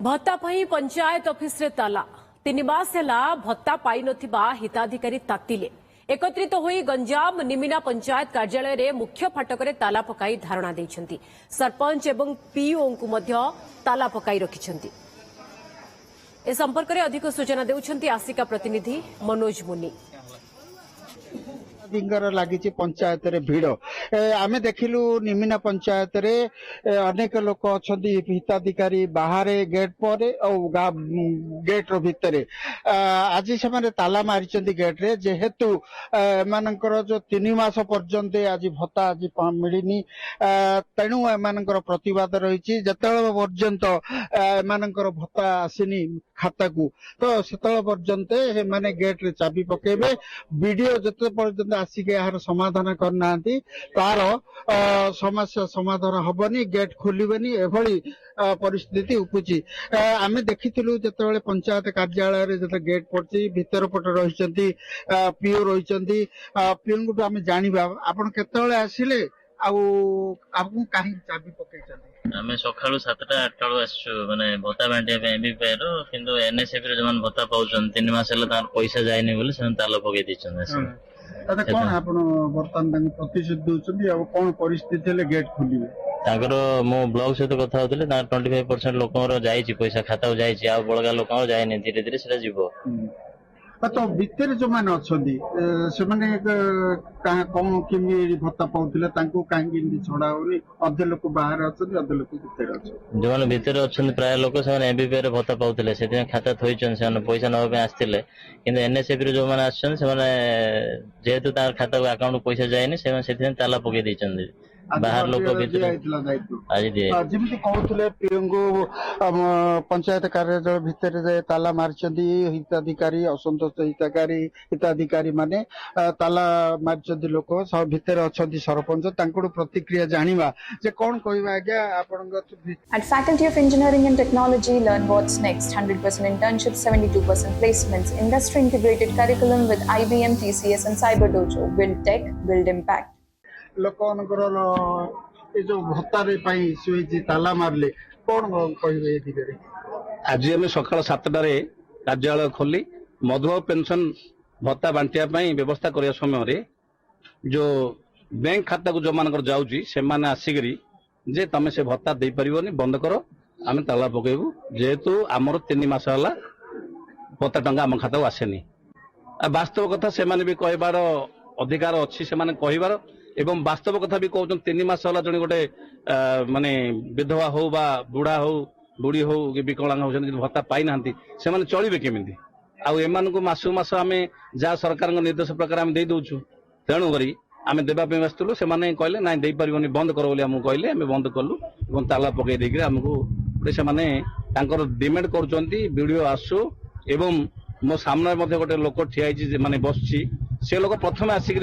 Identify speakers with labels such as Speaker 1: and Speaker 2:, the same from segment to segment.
Speaker 1: भत्ता पाई पंचायत ऑफिस रे ताला 3 मास हेला भत्ता पाई नथिबा हिताधिकारी तातिले एकत्रित होई गंजाम निमिना पंचायत कार्यालय रे मुख्य फाटक रे ताला पकाई धारणा दैछंती। सरपंच एवं पीओ को मध्य ताला पकाई रखिछंती। ए संपर्क रे अधिक सूचना देउछंती आसिका प्रतिनिधि मनोज मुनि।
Speaker 2: लगी पंचायत रे भिड़ आमे देखिलु निमिना पंचायत रे अनेक लोक अच्छा हिताधिकारी बाहर गेट पर गेट रो भितर आज से ताला मारी गेट रे जेहेतु एमानकर जो 3 मास पर्यंत आज भत्ता आज मिलनी तेणु एमानकर प्रतिवाद रही जतल पर्यंत एमानकर भत्ता आसीनी खाता को तो सेतल पर्यंत माने गेट रे चाबी पकेबे वीडियो जते पर्यंत आसिक यार समाधान करना तार समस्या समाधान हबनी गेट खोलबनी एभली परिस्थिति उपजी आमे देखिथिलु जते पंचायत कार्यालय रे जते गेट पड़ची भीतर पट रहिसंती पीओ रहिसंती पीओ को आमे जानिबा आपण केतेले आसिले आपको काहे चाबी पकेइछंती
Speaker 3: आमे सकाळु 7टा 8टा आसछु माने भत्ता बांटिया पे एमबीपी रो किंतु एनएसएफ रे जमान भत्ता पाउछन 3 मास हेला तार पैसा जायनी बोले से ताला पके दिछन
Speaker 2: अरे कोन आपण वर्तमान तांग प्रतिशत दोछंती अब कोन परिस्थिति ले गेट खोलिबे
Speaker 3: ताकर मो ब्लॉग से तो कथा होतले तार 25% लोकर जाईची पैसा खाता जाईची आ बळगा लोकर जायनी धीरे धीरे सेटा जीवो
Speaker 2: तो भितर जो मैंने अच्छा से मैंने कौन किमी भत्ता पाउथिले तांको काहे छड़ा होनी अधे लोक बाहर अछन अधे लोक भितर अछन
Speaker 3: जो माने भितर अछन प्राय लोक से एमबीपी रे भत्ता पाउथिले सेति खाता थोइचन से पैसा नबा पे आस्थिले किंतु एनएसएफ रे जो माने आछन से माने जेहेतु तार खाता अकाउंट पैसा जायनी से सेति ताला पके दिचन बाहर लोक भितर आज दिए
Speaker 2: जेमति कहउथिले पीओंगो पंचायत कार्यालय भितर जे ताला मारचंदी हिताधिकारी असंतोष हिताधिकारी माने ताला मारचंदी लोक सब भितर अछंदी सरपंच तांको प्रतिक्रिया जानिबा जे कोन कहबा आज्ञा आपनगो
Speaker 4: At Faculty of Engineering and Technology, learn what's next. 100% internships, 72% placements, industry integrated curriculum with IBM, TCS and Cyber Dojo. Build tech, build impact.
Speaker 2: लोक जो भत्ता ताला मारले कौन कहे
Speaker 5: आज आम सका 7टा कार्यालय खोली मधुबाबू पेंशन भत्ता बांटिया व्यवस्था करने समय जो बैंक खाता को जो मान जाऊँगी से आसिक जे तमें से भत्ता दे पारनी बंद कर आम ताला पकेबू जेहेतु आमर 3 मास है भत्ता टंका आम खाता को आसेनी वास्तव कथा से भी कहबार अधिकार अच्छी से कहबार एवं वास्तव कथा भी कहते 3 मास है जन गोटे माने विधवा हो बा बुढ़ा हो बुढ़ी हो कि विकलांग हो भत्ता पाई ना से चलिए केमी आम मासु मास आम जहाँ सरकार निर्देश प्रकार आम दे दौचु तेणुक आम देवाई आसलु से कहले ना दे पारनी बंद कर बोली कहले आम बंद कलु और ताला पकई देकर आमको से डिमांड कर आसु एवं मो सामने गोटे लोक ठिया माने बस से लोक प्रथम आसिक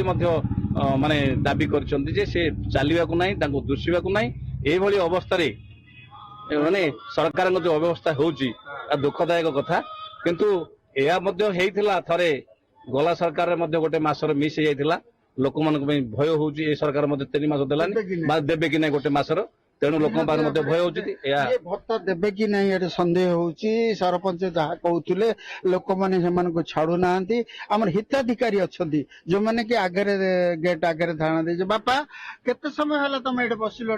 Speaker 5: माने दाबी कर चलवा ना दुषिबा ना ये अवस्था माने सरकार जो अव्यवस्था होची दुखदायक कथा किंतु यह थे गला सरकार गोटे मासर मिस हो लोक मान भय हो सरकार 3 मास देलानी देवे कि ना गोटे मासर तेणु लोक भय हो
Speaker 2: भत्ता देवे कि नहीं ये सन्देह होची सरपंच जहाँ कहते लोक मैंने छाड़ू ना आम हिताधिकारी अच्छा जो मैंने कि आगे गेट आगे धारणा दे बापा केते समय है तुम ये बसिल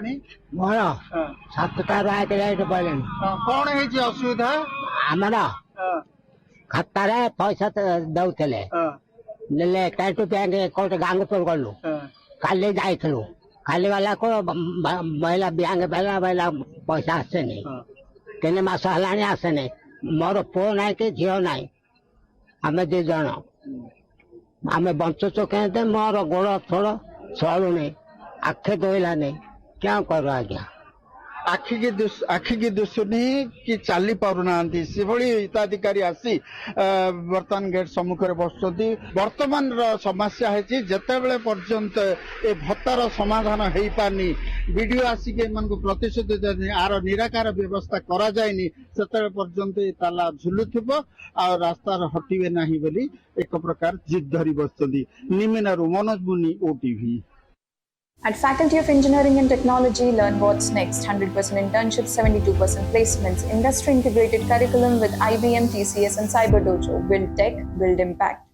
Speaker 2: कौन है असुविधा
Speaker 6: आमर खाता पैसा दौले बैंक गांगपुर गलु काली जाइलु खाली वाला को महिला बैंक वाला पैसा आसेनी 3 मास है आसेनी मोर पुओ ना कि झील ना आम 2 जन आम बंचुचु के मोर गोड़ थोड़ चलुनी आखे दोलानी क्या कर आज्ञा
Speaker 2: आखि की दुसुनी कि चली पारना से हिताधिकारी आसी वर्तमान गेट सम्मुख बस वर्तमान समस्या है जिते पर्यंत ए भत्तार समाधान हो पारनी वीडियो आसिक प्रतिश्रुति आर निराकार व्यवस्था करा जायनी से पर्यंत ताला झुलुथिबो आ रास्ता हटिबे नाही बोली एक प्रकार जिद धरी बस निमिनारू मनोज मुनि OTV.
Speaker 4: At Faculty of Engineering and Technology, learn what's next. 100% internships, 72% placements, industry integrated curriculum with IBM, TCS, and Cyber Dojo. Build tech, build impact.